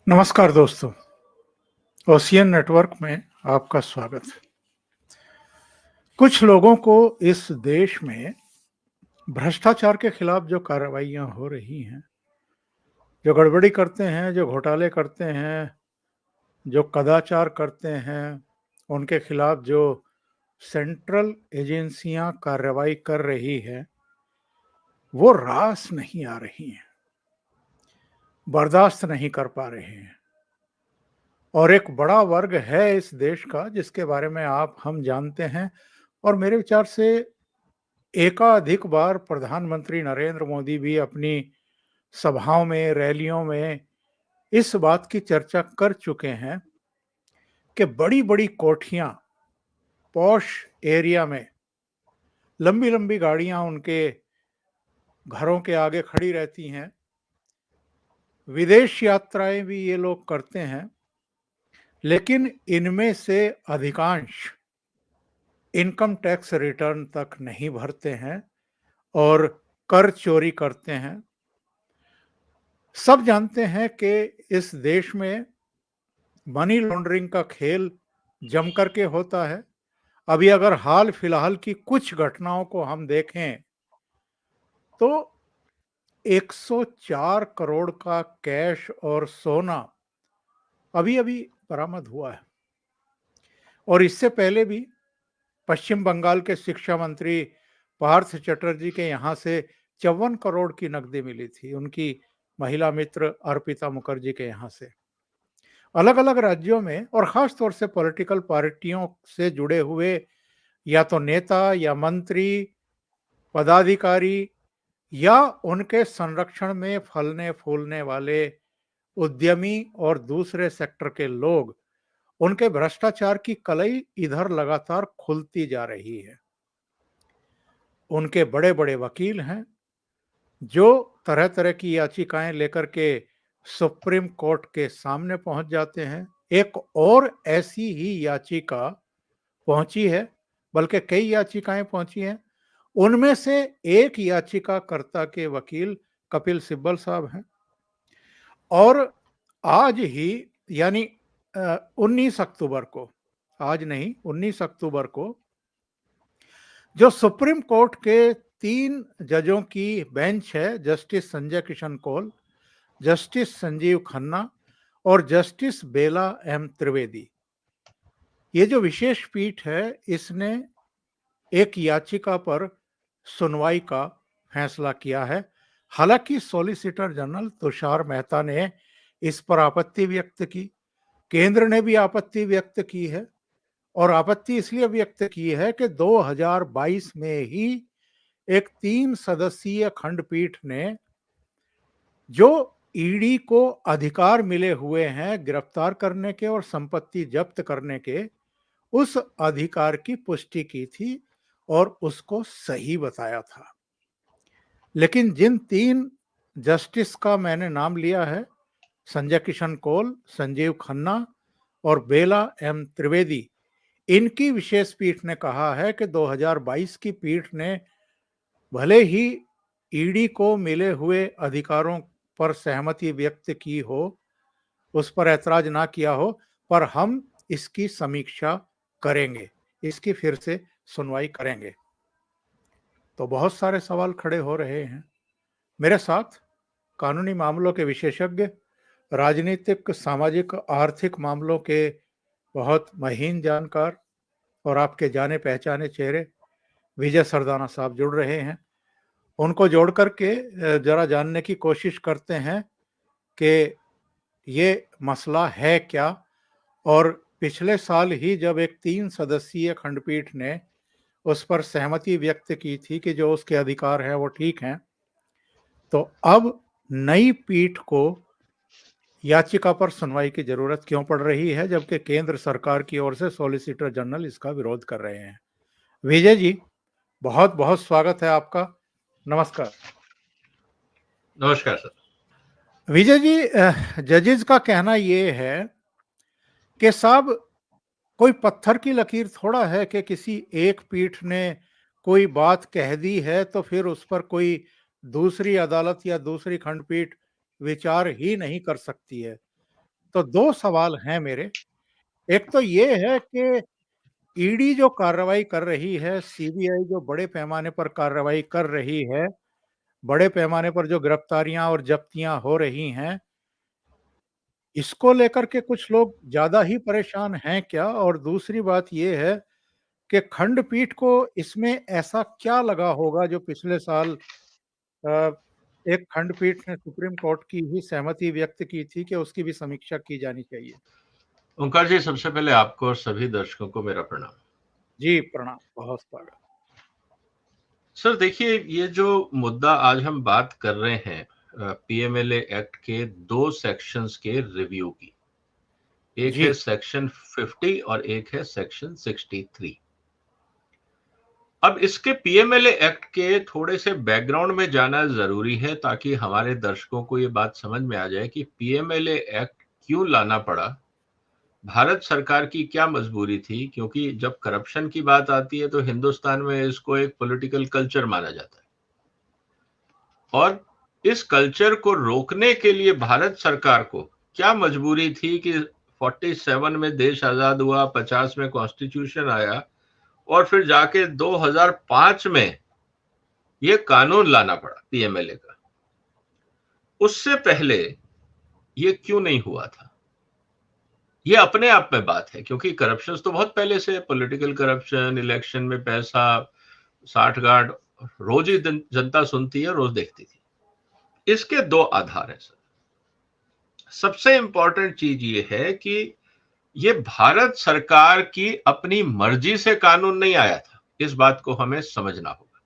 नमस्कार दोस्तों, ocean network में आपका स्वागत है। कुछ लोगों को इस देश में भ्रष्टाचार के खिलाफ जो कार्रवाइयाँ हो रही हैं, जो गड़बड़ी करते हैं, जो घोटाले करते हैं, जो कदाचार करते हैं, उनके खिलाफ जो सेंट्रल एजेंसियाँ कार्रवाई कर रही हैं, वो रास नहीं आ रही हैं, बर्दाश्त नहीं कर पा रहे हैं। और एक बड़ा वर्ग है इस देश का जिसके बारे में हम जानते हैं और मेरे विचार से एकाधिक बार प्रधानमंत्री नरेंद्र मोदी भी अपनी सभाओं में, रैलियों में इस बात की चर्चा कर चुके हैं कि बड़ी-बड़ी कोठियां, पॉश एरिया में लंबी-लंबी गाड़ियां उनके घरों के आगे खड़ी रहती हैं। विदेश यात्राएं भी ये लोग करते हैं, लेकिन इनमें से अधिकांश इनकम टैक्स रिटर्न तक नहीं भरते हैं और कर चोरी करते हैं। सब जानते हैं कि इस देश में मनी लॉन्ड्रिंग का खेल जम करके होता है। अभी अगर हाल फिलहाल की कुछ घटनाओं को हम देखें तो 104 करोड़ का कैश और सोना अभी-अभी बरामद हुआ है। और इससे पहले भी पश्चिम बंगाल के शिक्षा मंत्री पार्थ चटर्जी के यहाँ से 54 करोड़ की नकदी मिली थी, उनकी महिला मित्र अर्पिता मुखर्जी के यहाँ से। अलग-अलग राज्यों में और खास तौर से पॉलिटिकल पार्टियों से जुड़े हुए या तो नेता या मंत्री, पदाधिकारी या उनके संरक्षण में फलने-फूलने वाले उद्यमी और दूसरे सेक्टर के लोग, उनके भ्रष्टाचार की कलई इधर लगातार खुलती जा रही है। उनके बड़े-बड़े वकील हैं, जो तरह-तरह की याचिकाएं लेकर के सुप्रीम कोर्ट के सामने पहुंच जाते हैं। एक और ऐसी ही याचिका पहुंची है, बल्कि कई याचिकाएं पहुंची हैं। उनमें से एक याचिकाकर्ता के वकील कपिल सिब्बल साहब हैं और आज ही यानी 19 अक्टूबर को, आज नहीं 19 अक्टूबर को जो सुप्रीम कोर्ट के 3 जजों की बेंच है, जस्टिस संजय किशन कौल, जस्टिस संजीव खन्ना और जस्टिस बेला एम त्रिवेदी, ये जो विशेष पीठ है, इसने एक याचिका पर सुनवाई का फैसला किया है। हालांकि सॉलिसिटर जनरल तुषार मेहता ने इस पर आपत्ति व्यक्त की, केंद्र ने भी आपत्ति व्यक्त की है और आपत्ति इसलिए व्यक्त की है कि 2022 में ही एक 3 सदस्यीय खंडपीठ ने जो ईडी को अधिकार मिले हुए हैं गिरफ्तार करने के और संपत्ति जब्त करने के, उस अधिकार की पुष्टि की थी और उसको सही बताया था। लेकिन जिन 3 जस्टिस का मैंने नाम लिया है, संजय किशन कौल, संजीव खन्ना और बेला एम त्रिवेदी, इनकी विशेष पीठ ने कहा है कि 2022 की पीठ ने भले ही ईडी को मिले हुए अधिकारों पर सहमति व्यक्त की हो, उस पर ऐतराज ना किया हो, पर हम इसकी समीक्षा करेंगे, इसकी फिर से सुनवाई करेंगे। तो बहुत सारे सवाल खड़े हो रहे हैं। मेरे साथ कानूनी मामलों के विशेषज्ञ, राजनीतिक, सामाजिक, आर्थिक मामलों के बहुत महीन जानकार और आपके जाने पहचाने चेहरे विजय सरदाना साहब जुड़ रहे हैं। उनको जोड़ करके जरा जानने की कोशिश करते हैं कि ये मसला है क्या। और पिछले साल ही जब एक 3 सदस्यीय खंडपीठ ने उस पर सहमति व्यक्त की थी कि जो उसके अधिकार हैं वो ठीक हैं, तो अब नई पीठ को याचिका पर सुनवाई की जरूरत क्यों पड़ रही है, जबकि केंद्र सरकार की ओर से सॉलिसिटर जनरल इसका विरोध कर रहे हैं। विजय जी, बहुत बहुत स्वागत है आपका। नमस्कार। नमस्कार सर। विजय जी, जजेस का कहना ये है कि साहब, कोई पत्थर की लकीर थोड़ा है कि किसी एक पीठ ने कोई बात कह दी है तो फिर उस पर कोई दूसरी अदालत या दूसरी खंडपीठ विचार ही नहीं कर सकती है। तो 2 सवाल हैं मेरे। एक तो ये है कि ईडी जो कार्रवाई कर रही है, सीबीआई जो बड़े पैमाने पर कार्रवाई कर रही है, बड़े पैमाने पर जो गिरफ्तारियाँ और जब्तियाँ हो रही हैं, इसको लेकर के कुछ लोग ज़्यादा ही परेशान हैं क्या? और दूसरी बात ये है कि खंडपीठ को इसमें ऐसा क्या लगा होगा जो पिछले साल अ, एक खंडपीठ ने सुप्रीम कोर्ट की ही सहमति व्यक्त की थी कि उसकी भी समीक्षा की जानी चाहिए। ओंकार जी, सबसे पहले आपको और सभी दर्शकों को मेरा प्रणाम। जी, प्रणाम, बहुत स्वागत। सर देखिए, ये जो मुद्दा आज हम बात कर रहे हैं पीएमएलए एक्ट के 2 सेक्शंस के रिव्यू की। एक जी, है सेक्शन 50 और एक है सेक्शन 63। अब इसके पीएमएलए एक्ट के थोड़े से बैकग्राउंड में जाना जरूरी है ताकि हमारे दर्शकों को ये बात समझ में आ जाए कि पीएमएलए एक्ट क्यों लाना पड़ा, भारत सरकार की क्या मजबूरी थी, क्योंकि जब करप्शन की बात आती है तो हिंदुस्तान में इसको एक पॉलिटिकल कल्चर माना जाता है और इस कल्चर को रोकने के लिए भारत सरकार को क्या मजबूरी थी कि 47 में देश आजाद हुआ, 50 में कॉन्स्टिट्यूशन आया और फिर जाके 2005 में यह कानून लाना पड़ा पीएमएलए का। उससे पहले ये क्यों नहीं हुआ था, ये अपने आप में बात है, क्योंकि करप्शन तो बहुत पहले से, पॉलिटिकल करप्शन, इलेक्शन में पैसा, साठ गांठ रोज ही जनता सुनती है, रोज देखती थी। इसके 2 आधार हैं सर। सबसे इंपॉर्टेंट चीज ये है कि ये भारत सरकार की अपनी मर्जी से कानून नहीं आया था, इस बात को हमें समझना होगा।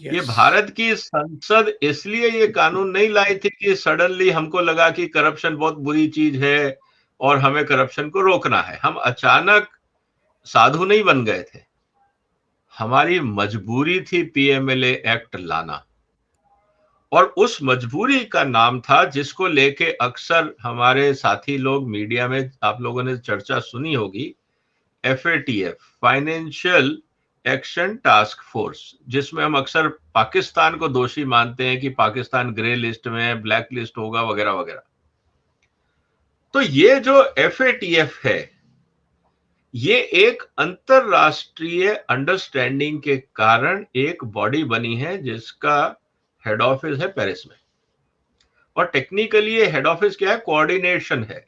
ये यस। भारत की संसद इसलिए ये कानून नहीं लाई थी कि सडनली हमको लगा कि करप्शन बहुत बुरी चीज है और हमें करप्शन को रोकना है। हम अचानक साधु नहीं बन गए थे, हमारी मजबूरी थी पीएमएलए एक्ट लाना। और उस मजबूरी का नाम था, जिसको लेके अक्सर हमारे साथी लोग मीडिया में, आप लोगों ने चर्चा सुनी होगी, FATF, financial action task force, जिसमें हम अक्सर पाकिस्तान को दोषी मानते हैं कि पाकिस्तान ग्रे लिस्ट में है, ब्लैक लिस्ट होगा, वगैरह वगैरह। तो ये जो एफएटीएफ है, ये एक अंतरराष्ट्रीय अंडरस्टैंडिंग के कारण एक बॉडी बनी है जिसका हेड ऑफिस है पेरिस में। और टेक्निकली ये हेड ऑफिस क्या है, कोऑर्डिनेशन है।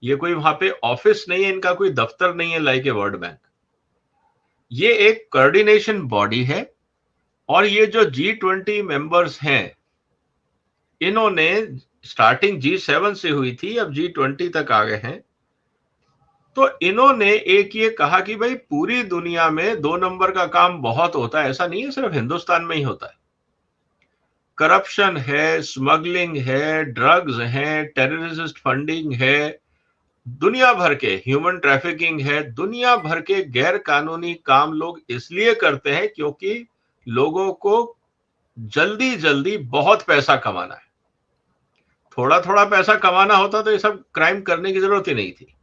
ये कोई वहां पे ऑफिस नहीं है, इनका कोई दफ्तर नहीं है लाइक ए वर्ल्ड बैंक। ये एक कोऑर्डिनेशन बॉडी है। और ये जो G20 मेंबर्स हैं, इन्होंने स्टार्टिंग G7 से हुई थी, अब G20 तक आ गए हैं। तो इन्होंने एक ये कहा कि भाई पूरी दुनिया में 2 नंबर का काम बहुत होता है, ऐसा नहीं है सिर्फ हिंदुस्तान में ही होता है। करप्शन है, स्मगलिंग है, ड्रग्स है, टेररिस्ट फंडिंग है, दुनिया भर के ह्यूमन ट्रैफिकिंग है, दुनिया भर के गैर कानूनी काम लोग इसलिए करते हैं क्योंकि लोगों को जल्दी जल्दी बहुत पैसा कमाना है। थोड़ा थोड़ा पैसा कमाना होता तो ये सब क्राइम करने की जरूरत ही नहीं थी,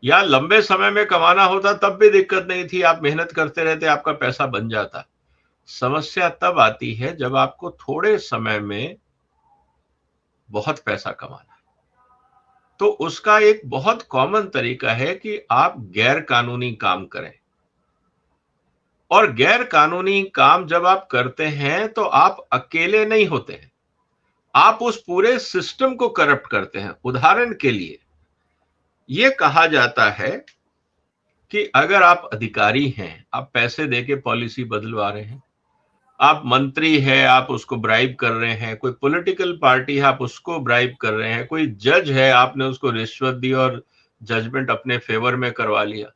या लंबे समय में कमाना होता तब भी दिक्कत नहीं थी, आप मेहनत करते रहते, आपका पैसा बन जाता। समस्या तब आती है जब आपको थोड़े समय में बहुत पैसा कमाना है। तो उसका एक बहुत कॉमन तरीका है कि आप गैर कानूनी काम करें। और गैर कानूनी काम जब आप करते हैं तो आप अकेले नहीं होते हैं, आप उस पूरे सिस्टम को करप्ट करते हैं। उदाहरण के लिए यह कहा जाता है कि अगर आप अधिकारी हैं, आप पैसे देके पॉलिसी बदलवा रहे हैं, आप मंत्री हैं, आप उसको ब्राइब कर रहे हैं, कोई पॉलिटिकल पार्टी है, आप उसको ब्राइब कर रहे हैं, कोई जज है, आपने उसको रिश्वत दी और जजमेंट अपने फेवर में करवा लिया,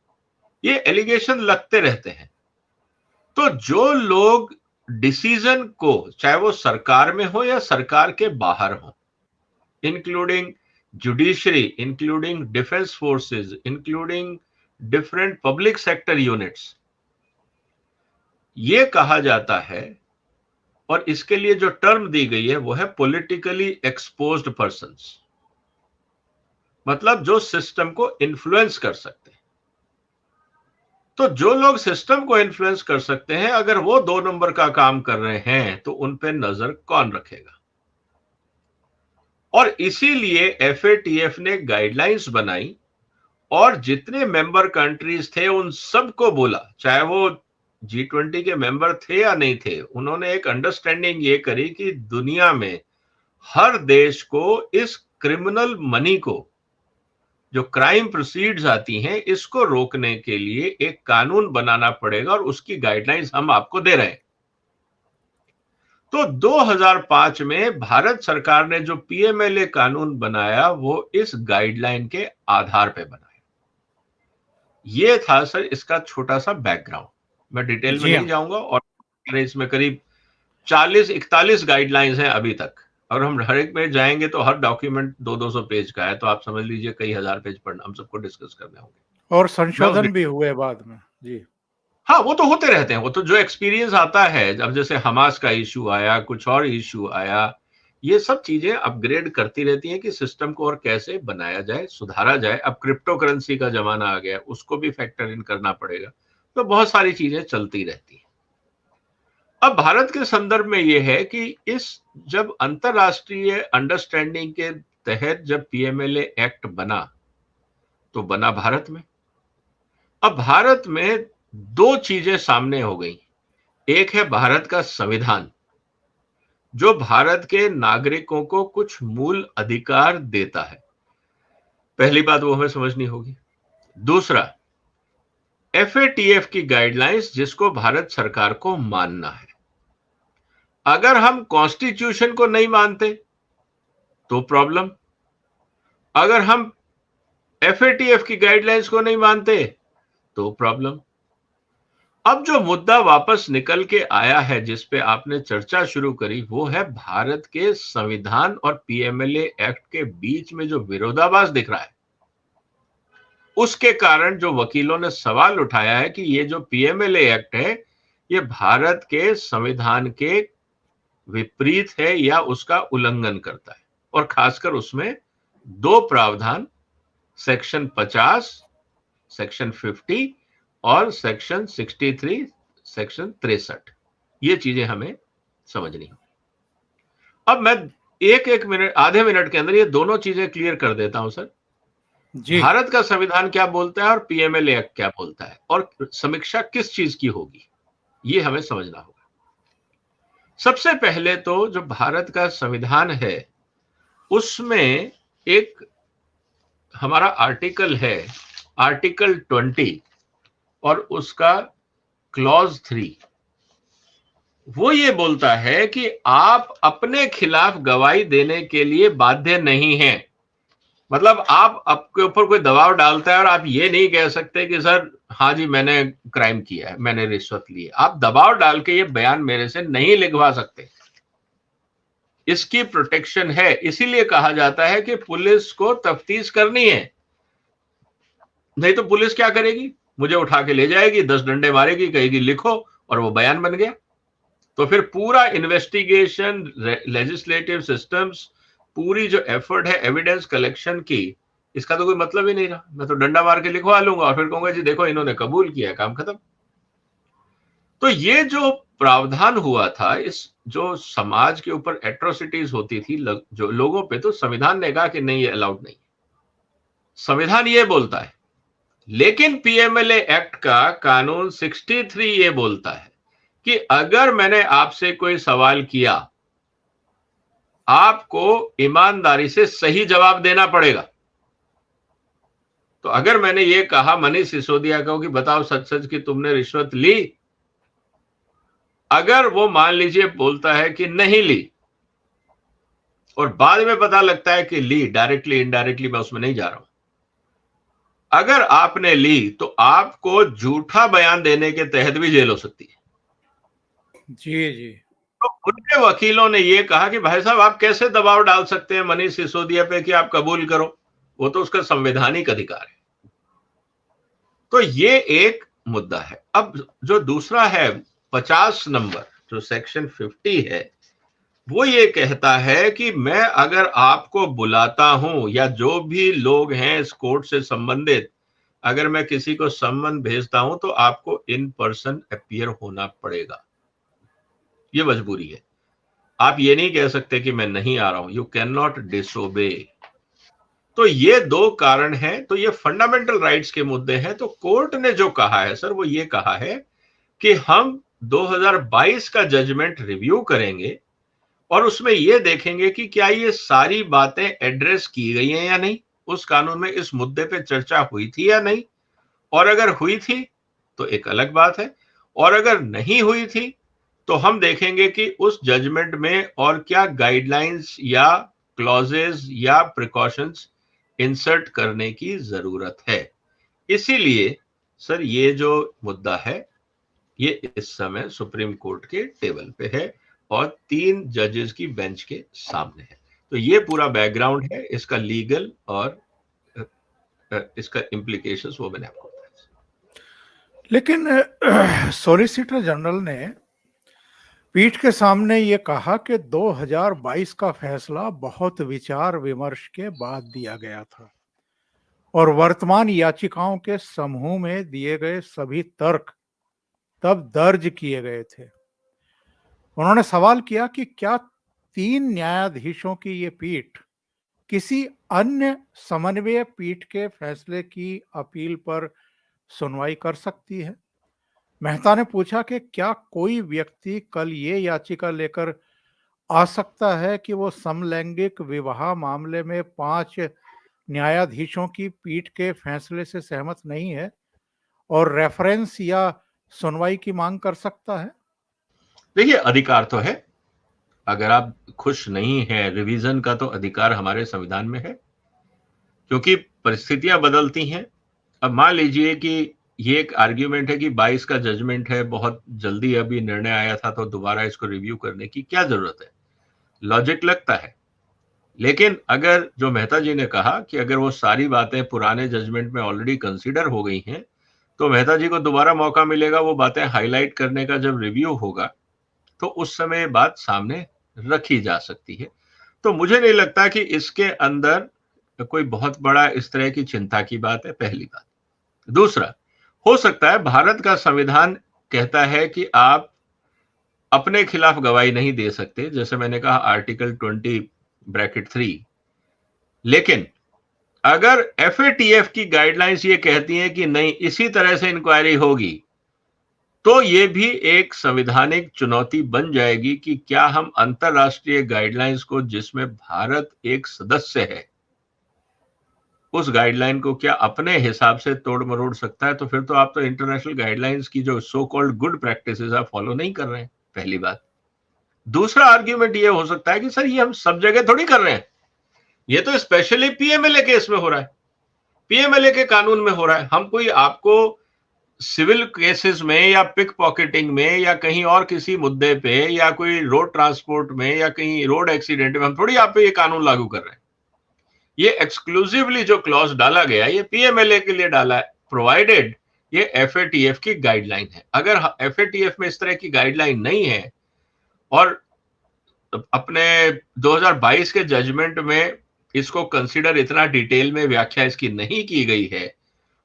ये एलिगेशन लगते रहते हैं। तो जो लोग डिसीजन को, चाहे वो सरकार में हो या सरकार के बाहर हो, including judiciary, including defence forces, including different public sector units, ये कहा जाता है, और इसके लिए जो टर्म दी गई है वो है पॉलिटिकली एक्सपोज्ड पर्संस, मतलब जो सिस्टम को इन्फ्लुएंस कर सकते हैं। तो जो लोग सिस्टम को इन्फ्लुएंस कर सकते हैं, अगर वो 2 नंबर का काम कर रहे हैं तो उन पे नजर कौन रखेगा? और इसीलिए एफएटीएफ ने गाइडलाइंस बनाई और जितने मेंबर कंट्रीज थे उन सबको बोला, चाहे वो G20 के मेंबर थे या नहीं थे, उन्होंने एक अंडरस्टैंडिंग ये करी कि दुनिया में हर देश को इस क्रिमिनल मनी को, जो क्राइम प्रोसीड्स आती हैं, इसको रोकने के लिए एक कानून बनाना पड़ेगा और उसकी गाइडलाइंस हम आपको दे रहे हैं। तो 2005 में भारत सरकार ने जो पीएमएलए कानून बनाया वो इस गाइडलाइन के आधार पर बनाया। ये था सर इसका छोटा सा बैकग्राउंड, मैं डिटेल में नहीं जाऊंगा। और इसमें करीब 40-41 गाइडलाइंस हैं अभी तक, और हम हर एक में जाएंगे तो हर डॉक्यूमेंट 200-200 पेज का है, तो आप समझ लीजिए कई हजार पेज पढ़ना हम सबको डिस्कस करने होंगे। और संशोधन भी हुए बाद में जी। हाँ, वो तो होते रहते हैं, वो तो जो एक्सपीरियंस आता है, अब जैसे हमास का इश्यू आया, कुछ और इश्यू आया, ये सब चीजें अपग्रेड करती रहती हैं कि सिस्टम को और कैसे बनाया जाए, सुधारा जाए। अब क्रिप्टो करेंसी का जमाना आ गया, उसको भी फैक्टर इन करना पड़ेगा, तो बहुत सारी चीजें चलती रहती हैं। अब भारत के संदर्भ में यह है कि इस जब अंतरराष्ट्रीय अंडरस्टैंडिंग के तहत जब पीएमएलए एक्ट बना, तो बना भारत में। अब भारत में दो चीजें सामने हो गई। एक है भारत का संविधान, जो भारत के नागरिकों को कुछ मूल अधिकार देता है, पहली बात वो हमें समझनी होगी। दूसरा, एफएटीएफ की गाइडलाइंस, जिसको भारत सरकार को मानना है। अगर हम कॉन्स्टिट्यूशन को नहीं मानते तो प्रॉब्लम, अगर हम एफएटीएफ की गाइडलाइंस को नहीं मानते तो प्रॉब्लम। अब जो मुद्दा वापस निकल के आया है, जिस पे आपने चर्चा शुरू करी, वो है भारत के संविधान और पीएमएलए एक्ट के बीच में जो विरोधाभास दिख रहा है। उसके कारण जो वकीलों ने सवाल उठाया है कि ये जो पीएमएलए एक्ट है, ये भारत के संविधान के विपरीत है या उसका उल्लंघन करता है। और खासकर उसमें दो प्रावधान, सेक्शन 50, सेक्शन 50 और सेक्शन 63, सेक्शन 63, ये चीजें हमें समझनी हो। अब मैं एक मिनट, आधे मिनट के अंदर ये दोनों चीजें क्लियर कर देता हूं सर। भारत का संविधान क्या बोलता है और पीएमएलए एक्ट क्या बोलता है, और समीक्षा किस चीज की होगी, ये हमें समझना होगा। सबसे पहले तो जो भारत का संविधान है, उसमें एक हमारा आर्टिकल है, आर्टिकल 20, और उसका क्लॉज 3, वो ये बोलता है कि आप अपने खिलाफ गवाही देने के लिए बाध्य नहीं हैं। मतलब आप आपके ऊपर कोई दबाव डालता है और आप ये नहीं कह सकते कि सर हाँ जी मैंने क्राइम किया है, मैंने रिश्वत ली है। आप दबाव डाल के ये बयान मेरे से नहीं लिखवा सकते, इसकी प्रोटेक्शन है। इसीलिए कहा जाता है कि पुलिस को तफ्तीश करनी है, नहीं तो पुलिस क्या करेगी, मुझे उठा के ले जाएगी, 10 डंडे मारेगी, कहेगी लिखो, और वो बयान बन गया। तो फिर पूरा इन्वेस्टिगेशन, लेजिस्लेटिव सिस्टम्स, पूरी जो एफर्ट है एविडेंस कलेक्शन की, इसका तो कोई मतलब ही नहीं रहा। मैं तो डंडा मार के लिखवा लूंगा और फिर कहूंगा जी देखो इन्होंने कबूल किया, काम खत्म। तो ये जो प्रावधान हुआ था, इस जो समाज के ऊपर एट्रोसिटीज होती थी जो लोगों पे, तो संविधान ने कहा कि नहीं, ये अलाउड नहीं। संविधान ये बोलता है, लेकिन पीएमएलए एक्ट का कानून 63 ये बोलता है कि अगर मैंने आपसे कोई सवाल किया, आपको ईमानदारी से सही जवाब देना पड़ेगा। तो अगर मैंने ये कहा मनीष सिसोदिया को कि बताओ सच सच कि तुमने रिश्वत ली, अगर वो मान लीजिए बोलता है कि नहीं ली, और बाद में पता लगता है कि ली, डायरेक्टली इनडायरेक्टली, मैं उसमें नहीं जा रहा हूं, अगर आपने ली तो आपको झूठा बयान देने के तहत भी जेल हो सकती है। जी जी। तो उनके वकीलों ने ये कहा कि भाई साहब आप कैसे दबाव डाल सकते हैं मनीष सिसोदिया पे कि आप कबूल करो, वो तो उसका संवैधानिक अधिकार है। तो ये एक मुद्दा है। अब जो दूसरा है 50 नंबर, जो सेक्शन 50 है, वो ये कहता है कि मैं अगर आपको बुलाता हूं, या जो भी लोग हैं इस कोर्ट से संबंधित, अगर मैं किसी को सम्मन भेजता हूं तो आपको इन पर्सन अपीयर होना पड़ेगा, ये मजबूरी है। आप ये नहीं कह सकते कि मैं नहीं आ रहा हूं, यू कैन नॉट डिसोबे। तो ये दो कारण हैं, तो ये फंडामेंटल राइट्स के मुद्दे हैं। तो कोर्ट ने जो कहा है सर, वो ये कहा है कि हम 2022 का जजमेंट रिव्यू करेंगे और उसमें ये देखेंगे कि क्या ये सारी बातें एड्रेस की गई हैं या नहीं, उस कानून में इस मुद्दे पे चर्चा हुई थी या नहीं, और अगर हुई थी तो एक अलग बात है, और अगर नहीं हुई थी तो हम देखेंगे कि उस जजमेंट में और क्या गाइडलाइंस या क्लॉजेज या प्रिकॉशंस इंसर्ट करने की जरूरत है। इसीलिए सर ये जो मुद्दा है ये इस समय सुप्रीम कोर्ट के टेबल पे है और 3 जजेस की बेंच के सामने है। तो ये पूरा बैकग्राउंड है, इसका लीगल और इसका इम्प्लीकेशंस वो मैंने आपको बताया। लेकिन सॉलिसिटर जनरल ने पीठ के सामने ये कहा कि 2022 का फैसला बहुत विचार विमर्श के बाद दिया गया था और वर्तमान याचिकाओं के समूह में दिए गए सभी तर्क तब दर्ज किए गए थे। उन्होंने सवाल किया कि क्या 3 न्यायाधीशों की ये पीठ किसी अन्य समन्वय पीठ के फैसले की अपील पर सुनवाई कर सकती है। मेहता ने पूछा कि क्या कोई व्यक्ति कल ये याचिका लेकर आ सकता है कि वो समलैंगिक विवाह मामले में 5 न्यायाधीशों की पीठ के फैसले से सहमत नहीं है और रेफरेंस या सुनवाई की मांग कर सकता है। देखिए, अधिकार तो है, अगर आप खुश नहीं है रिवीजन का तो अधिकार हमारे संविधान में है, क्योंकि परिस्थितियां बदलती हैं। अब मान लीजिए कि ये एक आर्ग्यूमेंट है कि 22 का जजमेंट है, बहुत जल्दी अभी निर्णय आया था तो दोबारा इसको रिव्यू करने की क्या जरूरत है, लॉजिक लगता है। लेकिन अगर जो मेहता जी ने कहा कि अगर वो सारी बातें पुराने जजमेंट में ऑलरेडी कंसीडर हो गई हैं तो मेहता जी को दोबारा मौका मिलेगा वो बातें हाईलाइट करने का। जब रिव्यू होगा तो उस समय बात सामने रखी जा सकती है। तो मुझे नहीं लगता कि इसके अंदर कोई बहुत बड़ा इस तरह की चिंता की बात है, पहली बात। दूसरा, हो सकता है भारत का संविधान कहता है कि आप अपने खिलाफ गवाही नहीं दे सकते, जैसे मैंने कहा आर्टिकल 20(3), लेकिन अगर एफएटीएफ की गाइडलाइंस ये कहती हैं कि नहीं इसी तरह से इंक्वायरी होगी, तो ये भी एक संवैधानिक चुनौती बन जाएगी कि क्या हम अंतरराष्ट्रीय गाइडलाइंस को, जिसमें भारत एक सदस्य है, उस गाइडलाइन को क्या अपने हिसाब से तोड़ मरोड़ सकता है। तो फिर तो आप तो इंटरनेशनल गाइडलाइंस की जो सो कॉल्ड गुड प्रैक्टिसेस आप फॉलो नहीं कर रहे हैं, पहली बात। दूसरा आर्ग्यूमेंट ये हो सकता है कि सर ये हम सब जगह थोड़ी कर रहे हैं, ये तो स्पेशली पीएमएलए केस में हो रहा है, पीएमएलए के कानून में हो रहा है। हम कोई आपको सिविल केसेस में या पिक पॉकेटिंग में या कहीं और किसी मुद्दे पे या कोई रोड ट्रांसपोर्ट में या कहीं रोड एक्सीडेंट में हम थोड़ी आप पे ये कानून लागू कर रहे हैं। ये एक्सक्लूसिवली जो क्लॉज डाला गया है ये पीएमएलए के लिए डाला है, प्रोवाइडेड ये एफएटीएफ की गाइडलाइन है। अगर एफएटीएफ में इस तरह की गाइडलाइन नहीं है और अपने 2022 के जजमेंट में इसको कंसीडर इतना डिटेल में व्याख्या इसकी नहीं की गई है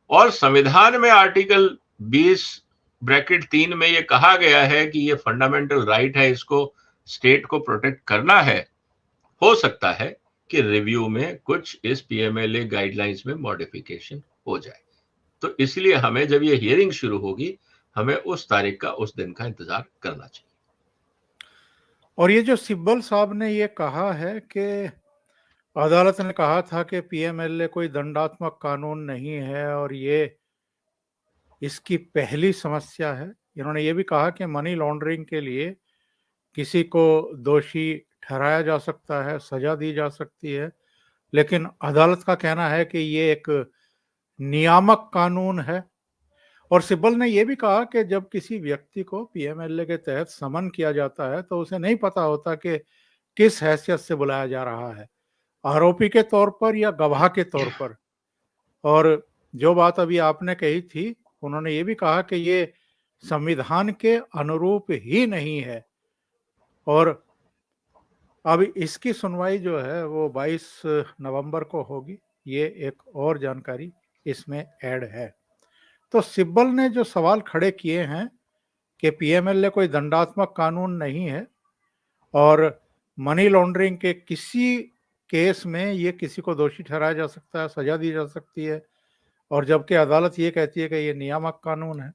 और संविधान में आर्टिकल 20(3) में ये कहा गया है कि ये फंडामेंटल राइट है, इसको स्टेट को प्रोटेक्ट करना है, हो सकता है कि रिव्यू में कुछ इस पीएमएलए गाइडलाइंस में मॉडिफिकेशन हो जाए। तो इसलिए हमें जब ये हियरिंग शुरू होगी हमें उस तारीख का, उस दिन का इंतजार करना चाहिए। और ये जो सिब्बल साहब ने ये कहा है कि अदालत ने कहा था कि पीएमएलए कोई दंडात्मक कानून नहीं है और ये इसकी पहली समस्या है। इन्होंने ये भी कहा कि मनी लॉन्ड्रिंग के लिए किसी को दोषी ठहराया जा सकता है, सजा दी जा सकती है, लेकिन अदालत का कहना है कि ये एक नियामक कानून है। और सिब्बल ने यह भी कहा कि जब किसी व्यक्ति को पीएमएलए के तहत समन किया जाता है तो उसे नहीं पता होता कि किस हैसियत से बुलाया जा रहा है, आरोपी के तौर पर या गवाह के तौर पर। और जो बात अभी आपने कही थी, उन्होंने ये भी कहा कि ये संविधान के अनुरूप ही नहीं है और अब इसकी सुनवाई जो है वो 22 नवंबर को होगी। ये एक और जानकारी इसमें ऐड है। तो सिब्बल ने जो सवाल खड़े किए हैं कि पीएमएलए कोई दंडात्मक कानून नहीं है और मनी लॉन्ड्रिंग के किसी केस में ये किसी को दोषी ठहराया जा सकता है, सजा दी जा सकती है, और जबकि अदालत ये कहती है कि ये नियामक कानून है।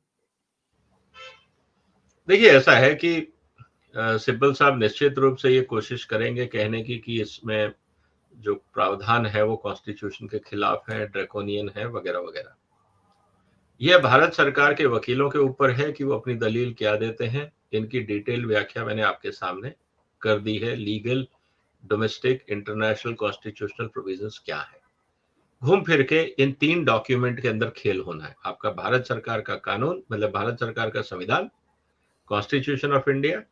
देखिए, ऐसा है कि सिब्बल साहब निश्चित रूप से ये कोशिश करेंगे कहने की कि इसमें जो प्रावधान है वो कॉन्स्टिट्यूशन के खिलाफ है, ड्रैकोनियन है, वगैरह वगैरह। यह भारत सरकार के वकीलों के ऊपर है कि वो अपनी दलील क्या देते हैं। इनकी डिटेल व्याख्या मैंने आपके सामने कर दी है। Legal, domestic, international, constitutional provisions क्या है। घूम फिर के इन 3 डॉक्यूमेंट के अंदर खेल होना है। आपका भारत सरकार का कानून, मतलब भारत सरकार का संविधान, कॉन्स्टिट्यूशन ऑफ इंडिया,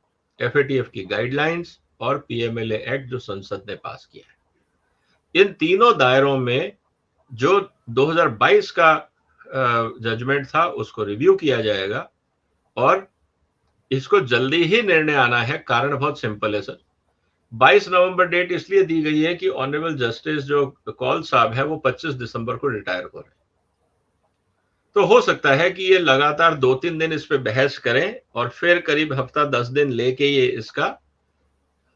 एफएटीएफ की गाइडलाइंस और पीएमएलए एक्ट जो संसद ने पास किया है। इन तीनों दायरों में जो 2022 का जजमेंट था उसको रिव्यू किया जाएगा और इसको जल्दी ही निर्णय आना है। कारण बहुत सिंपल है सर। 22 नवंबर डेट इसलिए दी गई है कि ऑनरेबल जस्टिस जो कौल साहब है वो 25 दिसंबर को रिटायर हो रहे हैं। तो हो सकता है कि ये लगातार 2-3 दिन इस पे बहस करें और फिर करीब हफ्ता 10 दिन लेके ये इसका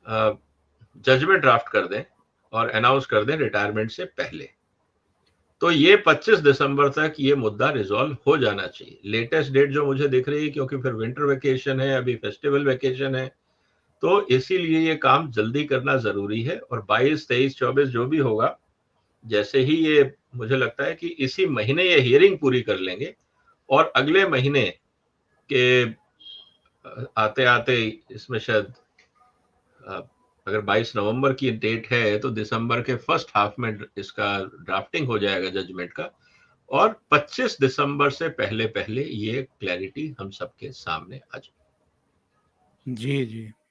जजमेंट ड्राफ्ट कर दें और अनाउंस कर दें रिटायरमेंट से पहले। तो ये 25 दिसंबर तक ये मुद्दा रिजॉल्व हो जाना चाहिए। लेटेस्ट डेट जो मुझे दिख रही है, क्योंकि फिर विंटर वेकेशन है, अभी फेस्टिवल वेकेशन है, तो इसीलिए ये काम जल्दी करना जरूरी है। और 22, 23, 24 जो भी होगा, जैसे ही ये, मुझे लगता है कि इसी महीने ये हियरिंग पूरी कर लेंगे और अगले महीने के आते आते इसमें शायद अगर 22 नवंबर की डेट है तो दिसंबर के फर्स्ट हाफ में इसका ड्राफ्टिंग हो जाएगा जजमेंट का, और 25 दिसंबर से पहले पहले ये क्लैरिटी हम सबके सामने आ जाए। जी, जी।